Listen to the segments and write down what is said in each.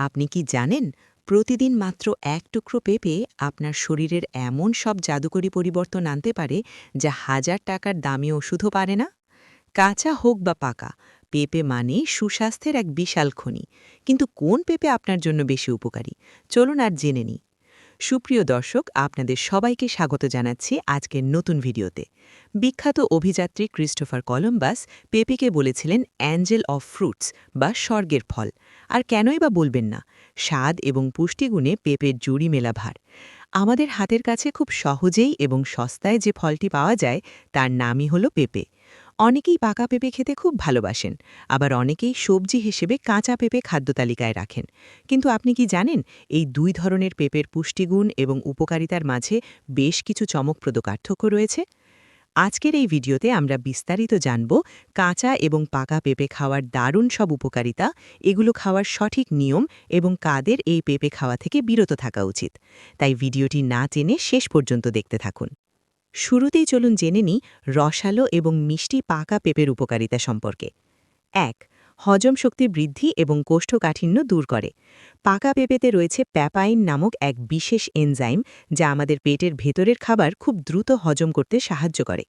আপনি কি জানেন প্রতিদিন মাত্র এক টুকরো পেঁপে আপনার শরীরের এমন সব জাদুকরী পরিবর্তন আনতে পারে যা হাজার টাকার দামি ওষুধও পারে না? কাঁচা হোক বা পাকা, পেঁপে মানে সুস্বাস্থ্যের এক বিশাল খনি। কিন্তু কোন পেঁপে আপনার জন্য বেশি উপকারী? চলুন আর জেনে নিই। সুপ্রিয় দর্শক, আপনাদের সবাইকে স্বাগত জানাচ্ছি আজকের নতুন ভিডিওতে। বিখ্যাত অভিযাত্রী ক্রিস্টোফার কলম্বাস পেঁপেকে বলেছিলেন অ্যাঞ্জেল অফ ফ্রুটস বা স্বর্গের ফল। আর কেনই বা বলবেন না, স্বাদ এবং পুষ্টিগুণে পেঁপের জুড়ি মেলা ভার। আমাদের হাতের কাছে খুব সহজেই এবং সস্তায় যে ফলটি পাওয়া যায় তার নামই হলো পেঁপে। অনেকেই পাকা পেঁপে খেতে খুব ভালোবাসেন, আবার অনেকেই সবজি হিসেবে কাঁচা পেঁপে খাদ্য তালিকায় রাখেন। কিন্তু আপনি কি জানেন এই দুই ধরনের পেঁপের পুষ্টিগুণ এবং উপকারিতার মাঝে বেশ কিছু চমকপ্রদ পার্থক্য রয়েছে? আজকের এই ভিডিওতে আমরা বিস্তারিত জানব কাঁচা এবং পাকা পেঁপে খাওয়ার দারুণ সব উপকারিতা, এগুলো খাওয়ার সঠিক নিয়ম এবং কাদের এই পেঁপে খাওয়া থেকে বিরত থাকা উচিত। তাই ভিডিওটি না টেনে শেষ পর্যন্ত দেখতে থাকুন। শুরুতেই চলুন জেনে নিই রসালো এবং মিষ্টি পাকা পেঁপের উপকারিতা সম্পর্কে। ১. হজম শক্তি বৃদ্ধি এবং কোষ্ঠকাঠিন্য দূর করে। পাকা পেঁপেতে রয়েছে প্যাপাইন নামক এক বিশেষ এনজাইম, যা আমাদের পেটের ভেতরের খাবার খুব দ্রুত হজম করতে সাহায্য করে।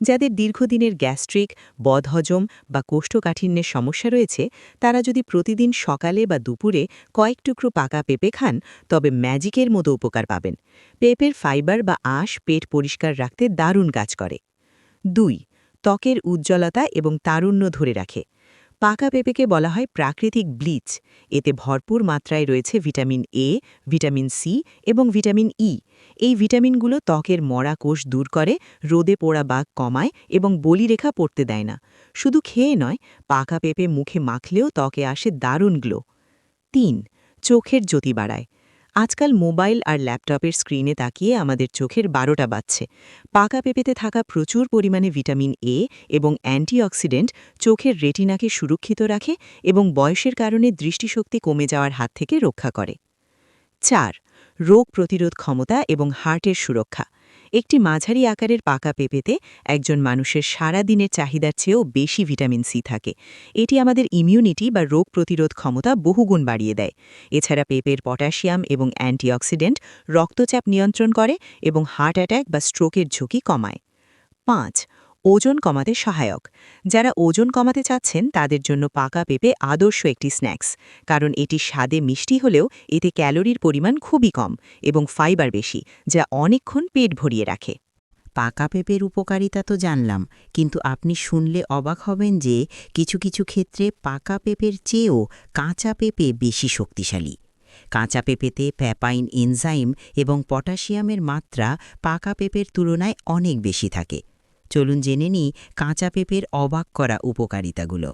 যাদের দীর্ঘদিনের গ্যাস্ট্রিক, বদহজম বা কোষ্ঠকাঠিন্যের সমস্যা রয়েছে, তারা যদি প্রতিদিন সকালে বা দুপুরে কয়েক টুকরো পাকা পেঁপে খান, তবে ম্যাজিকের মতো উপকার পাবেন। পেঁপের ফাইবার বা আঁশ পেট পরিষ্কার রাখতে দারুণ কাজ করে। ২. ত্বকের উজ্জ্বলতা এবং তারুণ্য ধরে রাখে। পাকা পেঁপেকে বলা হয় প্রাকৃতিক ব্লিচ। এতে ভরপুর মাত্রায় রয়েছে ভিটামিন এ, ভিটামিন সি এবং ভিটামিন ই। এই ভিটামিনগুলো ত্বকের মরা কোষ দূর করে, রোদে পোড়া দাগ কমায় এবং বলিরেখা পড়তে দেয় না। শুধু খেয়ে নয়, পাকা পেঁপে মুখে মাখলেও ত্বকে আসে দারুণ গ্লো। ৩. চোখের জ্যোতি বাড়ায়। আজকাল মোবাইল আর ল্যাপটপের স্ক্রিনে তাকিয়ে আমাদের চোখের ১২টা বাজছে। পাকা পেঁপেতে থাকা প্রচুর পরিমাণে ভিটামিন এ এবং অ্যান্টিঅক্সিডেন্ট চোখের রেটিনাকে সুরক্ষিত রাখে এবং বয়সের কারণে দৃষ্টিশক্তি কমে যাওয়ার হাত থেকে রক্ষা করে। ৪. রোগ প্রতিরোধ ক্ষমতা এবং হার্টের সুরক্ষা। একটি মাঝারি আকারের পাকা পেঁপেতে একজন মানুষের সারা দিনের চাহিদার চেয়েও বেশি ভিটামিন সি থাকে। এটি আমাদের ইমিউনিটি বা রোগ প্রতিরোধ ক্ষমতা বহুগুণ বাড়িয়ে দেয়। এছাড়া পেঁপের পটাশিয়াম এবং অ্যান্টিঅক্সিডেন্ট রক্তচাপ নিয়ন্ত্রণ করে এবং হার্ট অ্যাটাক বা স্ট্রোকের ঝুঁকি কমায়। ৫. ওজন কমাতে সহায়ক। যারা ওজন কমাতে চাচ্ছেন তাদের জন্য পাকা পেঁপে আদর্শ একটি স্ন্যাক্স, কারণ এটি স্বাদে মিষ্টি হলেও এতে ক্যালোরির পরিমাণ খুবই কম এবং ফাইবার বেশি, যা অনেকক্ষণ পেট ভরিয়ে রাখে। পাকা পেঁপের উপকারিতা তো জানলাম, কিন্তু আপনি শুনলে অবাক হবেন যে কিছু কিছু ক্ষেত্রে পাকা পেঁপের চেয়েও কাঁচা পেঁপে বেশি শক্তিশালী। কাঁচা পেঁপেতে প্যাপাইন এনজাইম এবং পটাশিয়ামের মাত্রা পাকা পেঁপের তুলনায় অনেক বেশি থাকে। চলুন জেনে নিই কাঁচা পেঁপের অবাক করা উপকারিতাগুলো।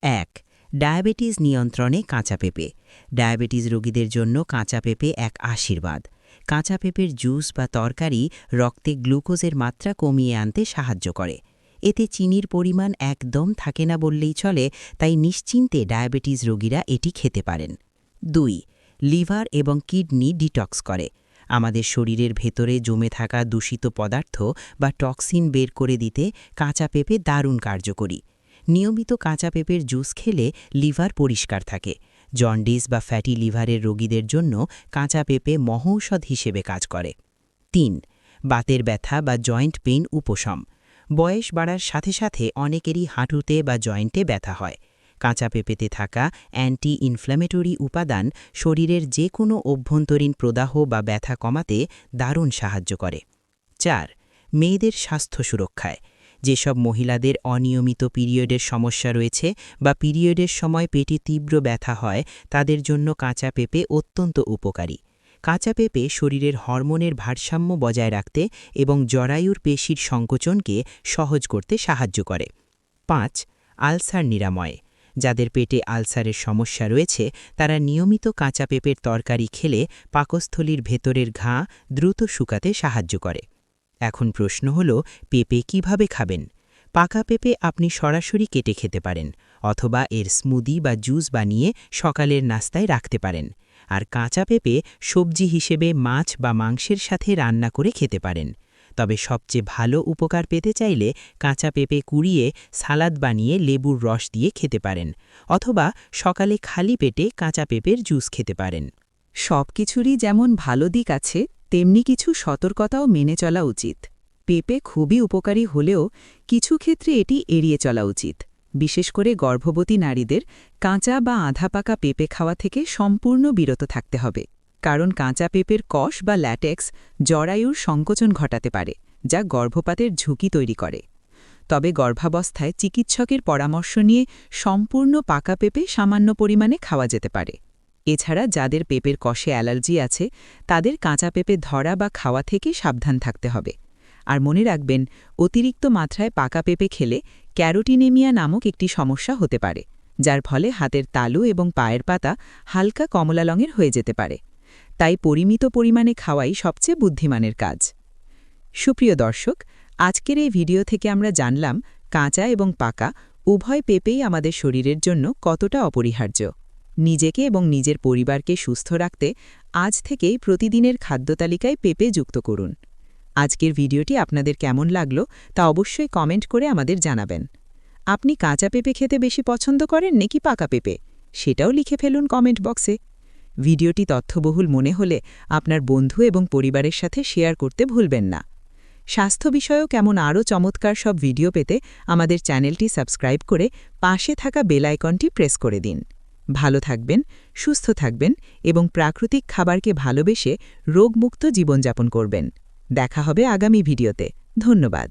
১. ডায়াবেটিস নিয়ন্ত্রণে কাঁচা পেঁপে। ডায়াবেটিস রোগীদের জন্য কাঁচা পেঁপে এক আশীর্বাদ। কাঁচা পেঁপের জুস বা তরকারি রক্তে গ্লুকোজের মাত্রা কমিয়ে আনতে সাহায্য করে। এতে চিনির পরিমাণ একদম থাকে না বললেই চলে, তাই নিশ্চিন্তে ডায়াবেটিস রোগীরা এটি খেতে পারেন। ২. লিভার এবং কিডনি ডিটক্স করে। আমাদের শরীরের ভেতরে জমে থাকা দূষিত পদার্থ বা টক্সিন বের করে দিতে কাঁচা পেঁপে দারুণ কার্যকরী। নিয়মিত কাঁচা পেঁপের জুস খেলে লিভার পরিষ্কার থাকে। জন্ডিস বা ফ্যাটি লিভারের রোগীদের জন্য কাঁচা পেঁপে মহৌষধ হিসেবে কাজ করে। ৩. বাতের ব্যথা বা জয়েন্ট পেইন উপশম। বয়স বাড়ার সাথে সাথে অনেকেরই হাঁটুতে বা জয়েন্টে ব্যথা হয়। কাঁচা পেঁপেতে থাকা অ্যান্টি ইনফ্ল্যামেটরি উপাদান শরীরের যে কোনো অভ্যন্তরীণ প্রদাহ বা ব্যথা কমাতে দারুণ সাহায্য করে। ৪. মেয়েদের স্বাস্থ্য সুরক্ষায়। যেসব মহিলাদের অনিয়মিত পিরিয়ডের সমস্যা রয়েছে বা পিরিয়ডের সময় পেটে তীব্র ব্যথা হয়, তাদের জন্য কাঁচা পেঁপে অত্যন্ত উপকারী। কাঁচা পেঁপে শরীরের হরমোনের ভারসাম্য বজায় রাখতে এবং জরায়ুর পেশির সংকোচনকে সহজ করতে সাহায্য করে। ৫. আলসার নিরাময়। যাদের পেটে আলসারের সমস্যা রয়েছে, তারা নিয়মিত কাঁচা পেঁপের তরকারি খেলে পাকস্থলীর ভেতরের ঘা দ্রুত শুকাতে সাহায্য করে। এখন প্রশ্ন হল, পেঁপে কিভাবে খাবেন? পাকা পেঁপে আপনি সরাসরি কেটে খেতে পারেন, অথবা এর স্মুদি বা জুস বানিয়ে সকালের নাস্তায় রাখতে পারেন। আর কাঁচা পেঁপে সবজি হিসেবে মাছ বা মাংসের সাথে রান্না করে খেতে পারেন। তবে সবচেয়ে ভালো উপকার পেতে চাইলে কাঁচা পেঁপে কুড়িয়ে সালাদ বানিয়ে লেবুর রস দিয়ে খেতে পারেন, অথবা সকালে খালি পেটে কাঁচা পেঁপের জুস খেতে পারেন। সব কিছুরই যেমন ভালো দিক আছে, তেমনি কিছু সতর্কতাও মেনে চলা উচিত। পেঁপে খুবই উপকারী হলেও কিছু ক্ষেত্রে এটি এড়িয়ে চলা উচিত। বিশেষ করে গর্ভবতী নারীদের কাঁচা বা আধা পাকা পেঁপে খাওয়া থেকে সম্পূর্ণ বিরত থাকতে হবে, কারণ কাঁচা পেঁপের কষ বা ল্যাটেক্স জরায়ুর সংকোচন ঘটাতে পারে, যা গর্ভপাতের ঝুঁকি তৈরি করে। তবে গর্ভাবস্থায় চিকিৎসকের পরামর্শ নিয়ে সম্পূর্ণ পাকা পেঁপে সামান্য পরিমাণে খাওয়া যেতে পারে। এছাড়া যাদের পেঁপের কষে অ্যালার্জি আছে, তাদের কাঁচা পেঁপে ধরা বা খাওয়া থেকে সাবধান থাকতে হবে। আর মনে রাখবেন, অতিরিক্ত মাত্রায় পাকা পেঁপে খেলে ক্যারোটিনেমিয়া নামক একটি সমস্যা হতে পারে, যার ফলে হাতের তালু এবং পায়ের পাতা হালকা কমলা রঙের হয়ে যেতে পারে। তাই পরিমিত পরিমাণে খাওয়াই সবচেয়ে বুদ্ধিমানের কাজ। সুপ্রিয় দর্শক, আজকের এই ভিডিও থেকে আমরা জানলাম কাঁচা এবং পাকা উভয় পেঁপেই আমাদের শরীরের জন্য কতটা অপরিহার্য। নিজেকে এবং নিজের পরিবারকে সুস্থ রাখতে আজ থেকেই প্রতিদিনের খাদ্যতালিকায় পেঁপে যুক্ত করুন। আজকের ভিডিওটি আপনাদের কেমন লাগলো তা অবশ্যই কমেন্ট করে আমাদের জানাবেন। আপনি কাঁচা পেঁপে খেতে বেশি পছন্দ করেন নাকি পাকা পেঁপে, সেটাও লিখে ফেলুন কমেন্ট বক্সে। ভিডিওটি তথ্যবহুল মনে হলে আপনার বন্ধু এবং পরিবারের সাথে শেয়ার করতে ভুলবেন না। স্বাস্থ্য বিষয়ক এমন আরও চমৎকার সব ভিডিও পেতে আমাদের চ্যানেলটি সাবস্ক্রাইব করে পাশে থাকা বেল আইকনটি প্রেস করে দিন। ভালো থাকবেন, সুস্থ থাকবেন এবং প্রাকৃতিক খাবারকে ভালোবেসে রোগমুক্ত জীবনযাপন করবেন। দেখা হবে আগামী ভিডিওতে। ধন্যবাদ।